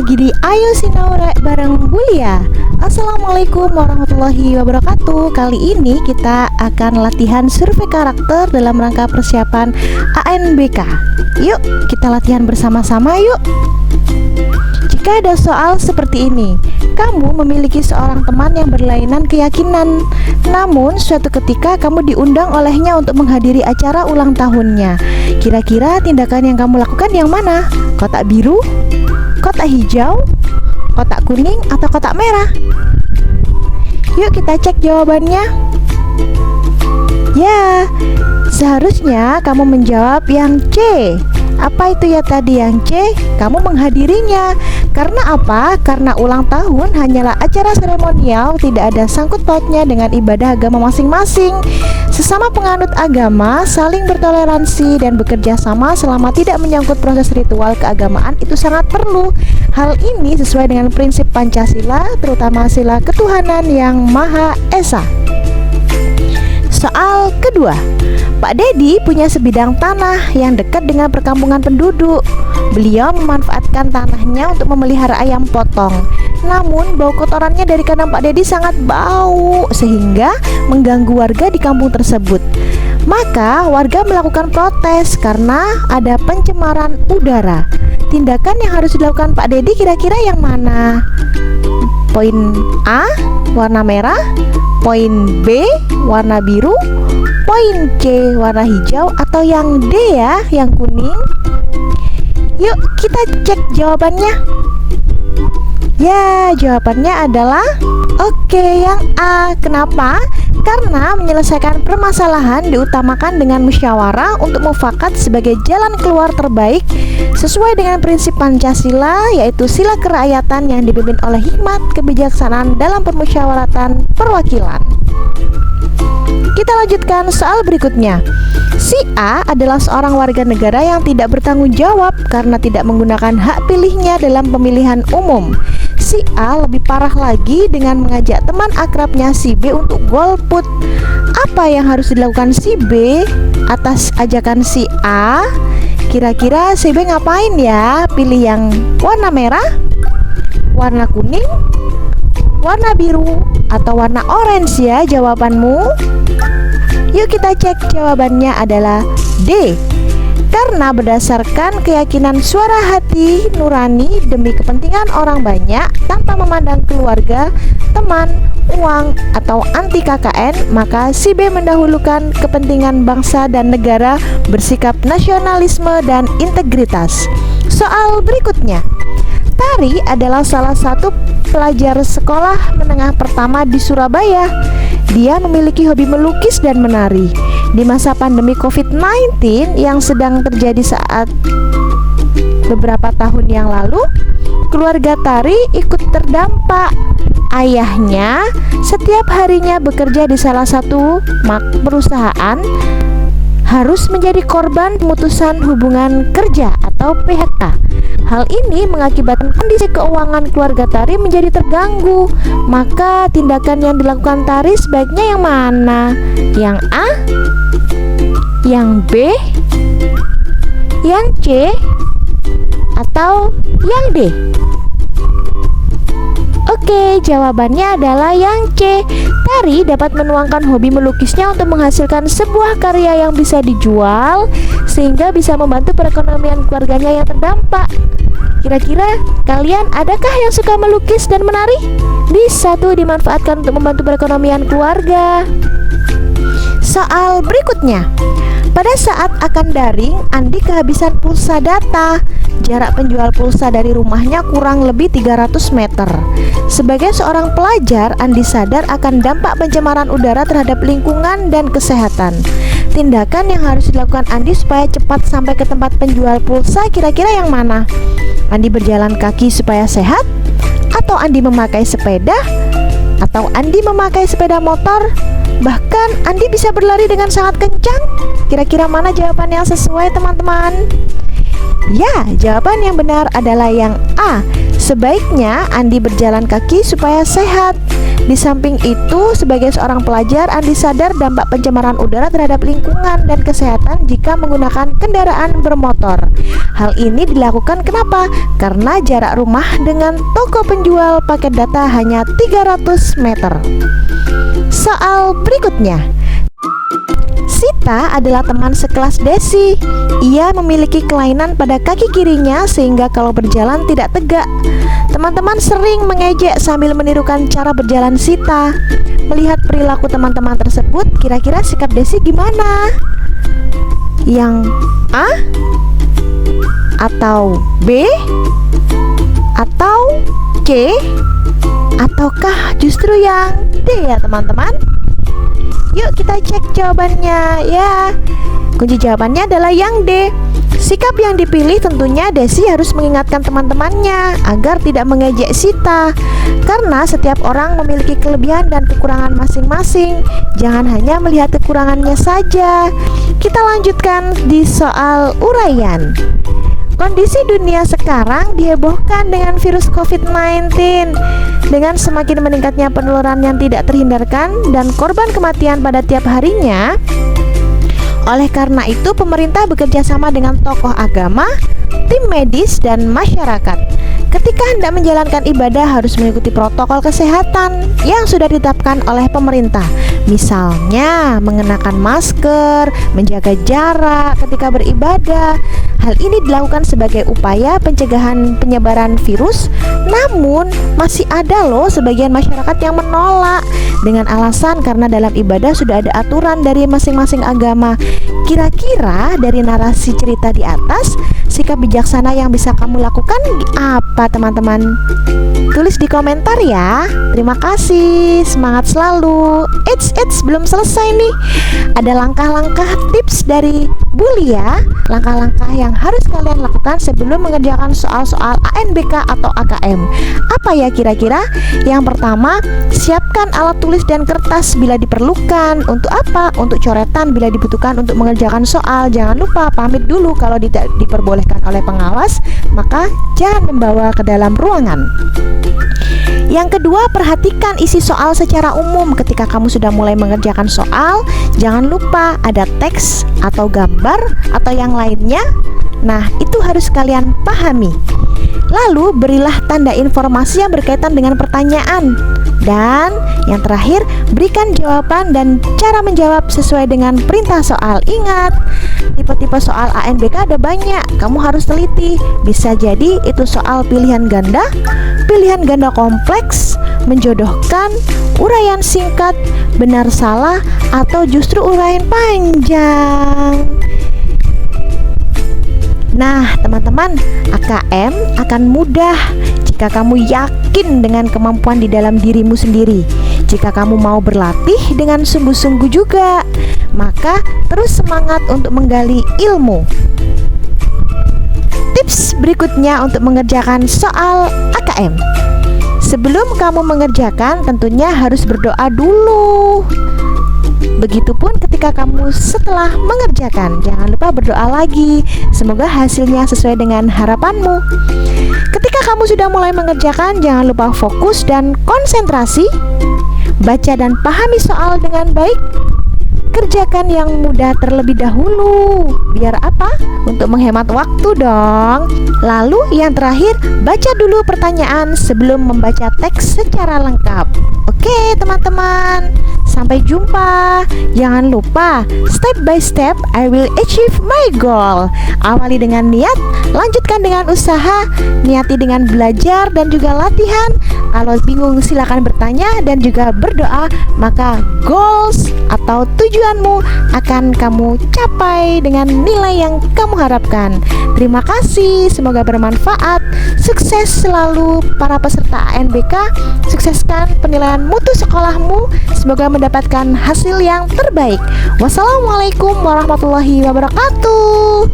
lagi di Ayo Sinaure bareng Bulia. Assalamualaikum warahmatullahi wabarakatuh. Kali ini kita akan latihan survei karakter dalam rangka persiapan ANBK. Yuk kita latihan bersama-sama yuk. Jika ada soal seperti ini, kamu memiliki seorang teman yang berlainan keyakinan, namun suatu ketika kamu diundang olehnya untuk menghadiri acara ulang tahunnya. Kira-kira tindakan yang kamu lakukan yang mana? Kotak biru, kotak hijau, kotak kuning, atau kotak merah? Yuk kita cek jawabannya. Ya, seharusnya kamu menjawab yang C. Apa itu ya tadi yang C? Kamu menghadirinya. Karena apa? Karena ulang tahun hanyalah acara seremonial, tidak ada sangkut pautnya dengan ibadah agama masing-masing. Sesama penganut agama saling bertoleransi dan bekerja sama selama tidak menyangkut proses ritual keagamaan itu sangat perlu. Hal ini sesuai dengan prinsip Pancasila, terutama sila ketuhanan yang Maha Esa. Soal kedua, Pak Dedi punya sebidang tanah yang dekat dengan perkampungan penduduk. Beliau memanfaatkan tanahnya untuk memelihara ayam potong. Namun bau kotorannya dari kandang Pak Dedi sangat bau sehingga mengganggu warga di kampung tersebut. Maka warga melakukan protes karena ada pencemaran udara. Tindakan yang harus dilakukan Pak Dedi kira-kira yang mana? Poin A, warna merah. Poin B, warna biru. Poin C, warna hijau. Atau yang D ya, yang kuning. Yuk kita cek jawabannya. Ya, jawabannya adalah oke, yang A. Kenapa? Karena menyelesaikan permasalahan diutamakan dengan musyawarah untuk mufakat sebagai jalan keluar terbaik sesuai dengan prinsip Pancasila, yaitu sila kerakyatan yang dipimpin oleh hikmat kebijaksanaan dalam permusyawaratan perwakilan. Kita lanjutkan soal berikutnya. Si A adalah seorang warga negara yang tidak bertanggung jawab karena tidak menggunakan hak pilihnya dalam pemilihan umum. Si A lebih parah lagi dengan mengajak teman akrabnya si B untuk golput. Apa yang harus dilakukan si B atas ajakan si A? Kira-kira si B ngapain ya? Pilih yang warna merah, warna kuning, warna biru, atau warna orange ya jawabanmu? Yuk kita cek jawabannya adalah D. Karena berdasarkan keyakinan suara hati nurani demi kepentingan orang banyak tanpa memandang keluarga, teman, uang, atau anti KKN, maka si B mendahulukan kepentingan bangsa dan negara, bersikap nasionalisme dan integritas. Soal berikutnya. Tari adalah salah satu pelajar sekolah menengah pertama di Surabaya. Dia memiliki hobi melukis dan menari. Di masa pandemi COVID-19 yang sedang terjadi saat beberapa tahun yang lalu, keluarga Tari ikut terdampak. Ayahnya setiap harinya bekerja di salah satu perusahaan harus menjadi korban pemutusan hubungan kerja atau PHK. Hal ini mengakibatkan kondisi keuangan keluarga Tari menjadi terganggu. Maka tindakan yang dilakukan Tari sebaiknya yang mana? Yang A, yang B, yang C, atau yang D? Oke, jawabannya adalah yang C. Tari dapat menuangkan hobi melukisnya untuk menghasilkan sebuah karya yang bisa dijual sehingga bisa membantu perekonomian keluarganya yang terdampak. Kira-kira kalian adakah yang suka melukis dan menari? Bisa tuh dimanfaatkan untuk membantu perekonomian keluarga. Soal berikutnya. Pada saat akan daring, Andi kehabisan pulsa data. Jarak penjual pulsa dari rumahnya kurang lebih 300 meter. Sebagai seorang pelajar, Andi sadar akan dampak pencemaran udara terhadap lingkungan dan kesehatan. Tindakan yang harus dilakukan Andi supaya cepat sampai ke tempat penjual pulsa kira-kira yang mana? Andi berjalan kaki supaya sehat? Atau Andi memakai sepeda? Atau Andi memakai sepeda motor? Bahkan Andi bisa berlari dengan sangat kencang. Kira-kira mana jawaban yang sesuai teman-teman? Ya, jawaban yang benar adalah yang A. Sebaiknya Andi berjalan kaki supaya sehat. Di samping itu, sebagai seorang pelajar, Andi sadar dampak pencemaran udara terhadap lingkungan dan kesehatan jika menggunakan kendaraan bermotor. Hal ini dilakukan kenapa? Karena jarak rumah dengan toko penjual paket data hanya 300 meter. Soal berikutnya. Sita adalah teman sekelas Desi. Ia memiliki kelainan pada kaki kirinya sehingga kalau berjalan tidak tegak. Teman-teman sering mengejek sambil menirukan cara berjalan Sita. Melihat perilaku teman-teman tersebut, kira-kira sikap Desi gimana? Yang A? Atau B? Atau C? Ataukah justru yang D ya teman-teman? Yuk kita cek jawabannya ya. Kunci jawabannya adalah yang D. Sikap yang dipilih tentunya Desi harus mengingatkan teman-temannya agar tidak mengejek Sita. Karena setiap orang memiliki kelebihan dan kekurangan masing-masing. Jangan hanya melihat kekurangannya saja. Kita lanjutkan di soal uraian. Kondisi dunia sekarang dihebohkan dengan virus COVID-19. Dengan semakin meningkatnya penularan yang tidak terhindarkan dan korban kematian pada tiap harinya. Oleh karena itu, pemerintah bekerja sama dengan tokoh agama, tim medis, dan masyarakat. Ketika hendak menjalankan ibadah harus mengikuti protokol kesehatan yang sudah ditetapkan oleh pemerintah. Misalnya, mengenakan masker, menjaga jarak ketika beribadah. Hal ini dilakukan sebagai upaya pencegahan penyebaran virus. Namun, masih ada loh sebagian masyarakat yang menolak dengan alasan karena dalam ibadah sudah ada aturan dari masing-masing agama. Kira-kira dari narasi cerita di atas, sikap bijaksana yang bisa kamu lakukan apa teman-teman? Tulis di komentar ya. Terima kasih, semangat selalu. Eits, belum selesai nih. Ada langkah-langkah tips dari Bulia. Langkah-langkah yang harus kalian lakukan sebelum mengerjakan soal-soal ANBK atau AKM. Apa ya kira-kira? Yang pertama, siapkan alat tulis dan kertas bila diperlukan. Untuk apa? Untuk coretan bila dibutuhkan untuk mengerjakan soal. Jangan lupa pamit dulu kalau tidak diperbolehkan oleh pengawas, maka jangan membawa ke dalam ruangan. Yang kedua, perhatikan isi soal secara umum. Ketika kamu sudah mulai mengerjakan soal, jangan lupa ada teks atau gambar atau yang lainnya. Nah, itu harus kalian pahami. Lalu, berilah tanda informasi yang berkaitan dengan pertanyaan. Dan yang terakhir, berikan jawaban dan cara menjawab sesuai dengan perintah soal. Ingat, tipe-tipe soal ANBK ada banyak. Kamu harus teliti. Bisa jadi itu soal pilihan ganda kompleks, menjodohkan, uraian singkat, benar salah, atau justru uraian panjang. Nah, teman-teman, AKM akan mudah jika kamu yakin dengan kemampuan di dalam dirimu sendiri. Jika kamu mau berlatih dengan sungguh-sungguh juga, maka terus semangat untuk menggali ilmu. Tips berikutnya untuk mengerjakan soal AKM. Sebelum kamu mengerjakan, tentunya harus berdoa dulu. Begitupun ketika kamu setelah mengerjakan, jangan lupa berdoa lagi. Semoga hasilnya sesuai dengan harapanmu. Ketika kamu sudah mulai mengerjakan, jangan lupa fokus dan konsentrasi. Baca dan pahami soal dengan baik. Kerjakan yang mudah terlebih dahulu. Biar apa? Untuk menghemat waktu dong. Lalu yang terakhir, baca dulu pertanyaan sebelum membaca teks secara lengkap. Oke teman-teman, sampai jumpa. Jangan lupa, step by step I will achieve my goal. Awali dengan niat, lanjutkan dengan usaha, niati dengan belajar dan juga latihan. Kalau bingung silakan bertanya dan juga berdoa, maka goals atau tujuanmu akan kamu capai dengan nilai yang kamu harapkan. Terima kasih, semoga bermanfaat. Sukses selalu para peserta ANBK. Sukseskan penilaian mutu sekolahmu. Semoga mendapatkan hasil yang terbaik. Wassalamualaikum warahmatullahi wabarakatuh.